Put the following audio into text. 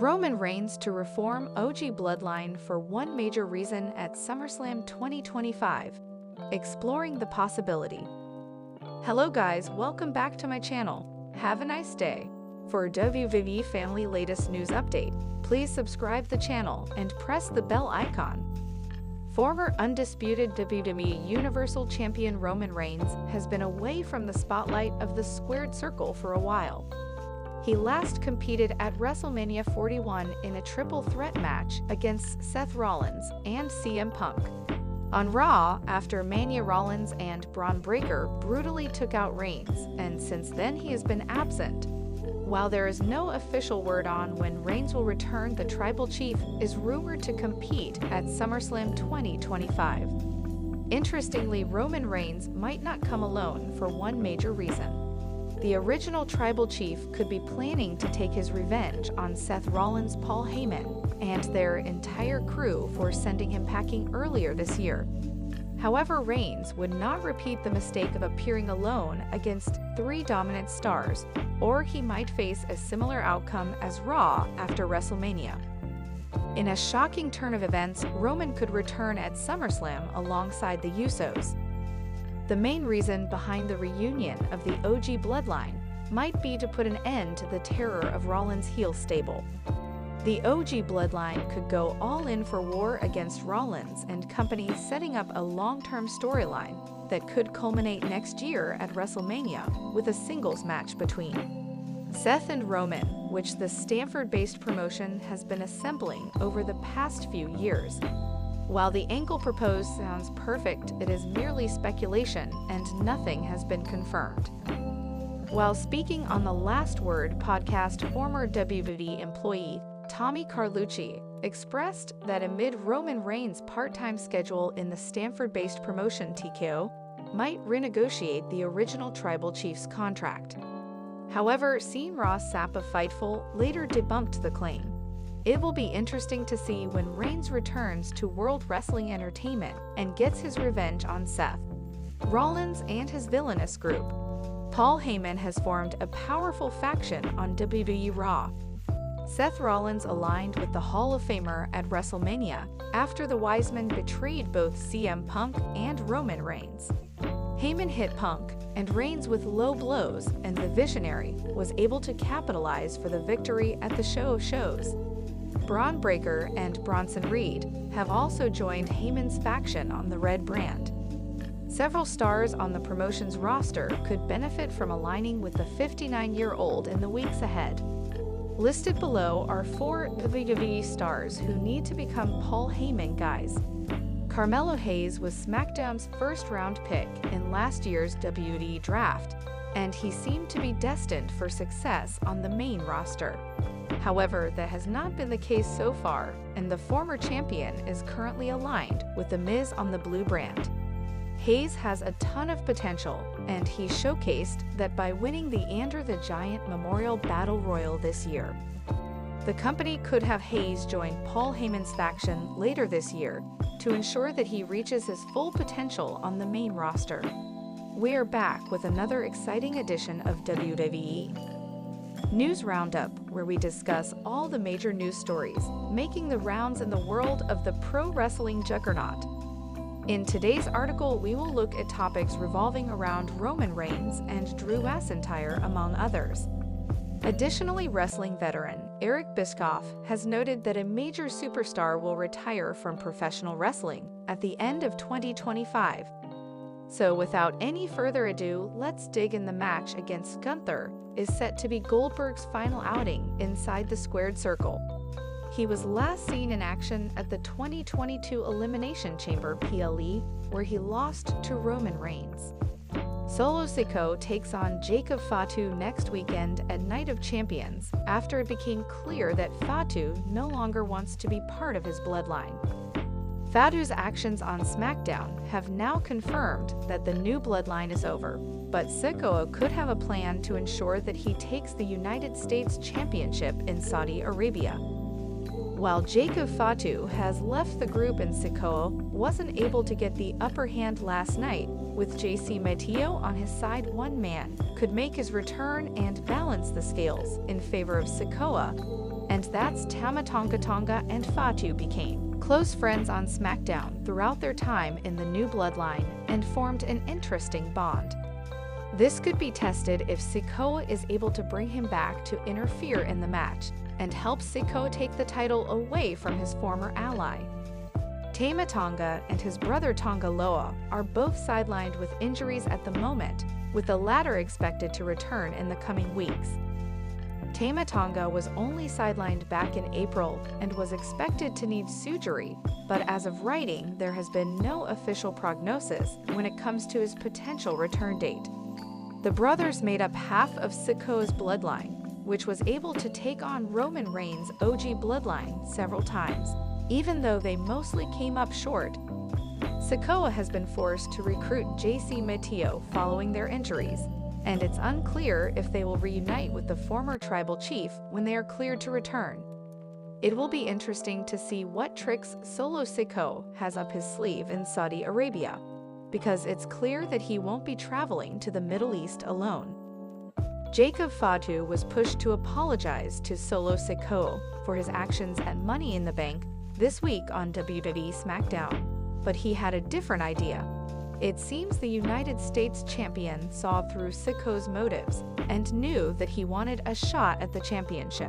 Roman Reigns to reform OG Bloodline for one major reason at SummerSlam 2025. Exploring the possibility. Hello guys, welcome back to my channel. Have a nice day. For WWE Family latest news update, please subscribe the channel and press the bell icon. Former undisputed WWE Universal Champion Roman Reigns has been away from the spotlight of the squared circle for a while. He last competed at WrestleMania 41 in a triple threat match against Seth Rollins and CM Punk. On Raw, after Mania, Rollins and Braun Breaker brutally took out Reigns, and since then he has been absent. While there is no official word on when Reigns will return, the Tribal Chief is rumored to compete at SummerSlam 2025. Interestingly, Roman Reigns might not come alone for one major reason. The original Tribal Chief could be planning to take his revenge on Seth Rollins, Paul Heyman, and their entire crew for sending him packing earlier this year. However, Reigns would not repeat the mistake of appearing alone against three dominant stars, or he might face a similar outcome as Raw after WrestleMania. In a shocking turn of events, Roman could return at SummerSlam alongside the Usos. The main reason behind the reunion of the OG Bloodline might be to put an end to the terror of Rollins' heel stable. The OG Bloodline could go all in for war against Rollins and company, setting up a long-term storyline that could culminate next year at WrestleMania with a singles match between Seth and Roman, which the Stanford-based promotion has been assembling over the past few years. While the angle proposed sounds perfect, it is merely speculation and nothing has been confirmed. While speaking on the Last Word podcast, former WWE employee Tommy Carlucci expressed that amid Roman Reigns' part-time schedule in the Stanford-based promotion, TKO might renegotiate the original Tribal Chief's contract. However, Sean Ross Sapp of Fightful later debunked the claim. It will be interesting to see when Reigns returns to World Wrestling Entertainment and gets his revenge on Seth Rollins and his villainous group. Paul Heyman has formed a powerful faction on WWE Raw. Seth Rollins aligned with the Hall of Famer at WrestleMania after the Wiseman betrayed both CM Punk and Roman Reigns. Heyman hit Punk and Reigns with low blows, and the Visionary was able to capitalize for the victory at the Show of Shows. Braun Breaker and Bronson Reed have also joined Heyman's faction on the Red brand. Several stars on the promotion's roster could benefit from aligning with the 59-year-old in the weeks ahead. Listed below are 4 WWE stars who need to become Paul Heyman guys. Carmelo Hayes was SmackDown's first-round pick in last year's WWE draft, and he seemed to be destined for success on the main roster. However, that has not been the case so far, and the former champion is currently aligned with The Miz on the Blue brand. Hayes has a ton of potential, and he showcased that by winning the Andre the Giant Memorial Battle Royal this year. The company could have Hayes join Paul Heyman's faction later this year to ensure that he reaches his full potential on the main roster. We are back with another exciting edition of WWE News Roundup, where we discuss all the major news stories making the rounds in the world of the pro wrestling juggernaut. In today's article, we will look at topics revolving around Roman Reigns and Drew McIntyre, among others. Additionally, wrestling veteran Eric Bischoff has noted that a major superstar will retire from professional wrestling at the end of 2025. So without any further ado, let's dig in. The match against Gunther is set to be Goldberg's final outing inside the squared circle. He was last seen in action at the 2022 Elimination Chamber PLE, where he lost to Roman Reigns. Solo Sikoa takes on Jacob Fatu next weekend at Night of Champions after it became clear that Fatu no longer wants to be part of his bloodline. Fatu's actions on SmackDown have now confirmed that the new bloodline is over, but Sikoa could have a plan to ensure that he takes the United States Championship in Saudi Arabia. While Jacob Fatu has left the group and Sikoa wasn't able to get the upper hand last night, with JC Mateo on his side, one man could make his return and balance the scales in favor of Sikoa. and that's Tama Tonga Tonga and Fatu became close friends on SmackDown throughout their time in the New Bloodline and formed an interesting bond. This could be tested if Sikoa is able to bring him back to interfere in the match and help Sikoa take the title away from his former ally. Tama Tonga and his brother Tonga Loa are both sidelined with injuries at the moment, with the latter expected to return in the coming weeks. Tama Tonga was only sidelined back in April and was expected to need surgery, but as of writing, there has been no official prognosis when it comes to his potential return date. The brothers made up half of Sikoa's bloodline, which was able to take on Roman Reigns' OG Bloodline several times, even though they mostly came up short. Sikoa has been forced to recruit JC Mateo following their injuries, and it's unclear if they will reunite with the former tribal chief when they are cleared to return. It will be interesting to see what tricks Solo Sikoa has up his sleeve in Saudi Arabia, because it's clear that he won't be traveling to the Middle East alone. Jacob Fatu was pushed to apologize to Solo Sikoa for his actions at Money in the Bank this week on WWE SmackDown, but he had a different idea. It seems the United States champion saw through Sikoa's motives and knew that he wanted a shot at the championship.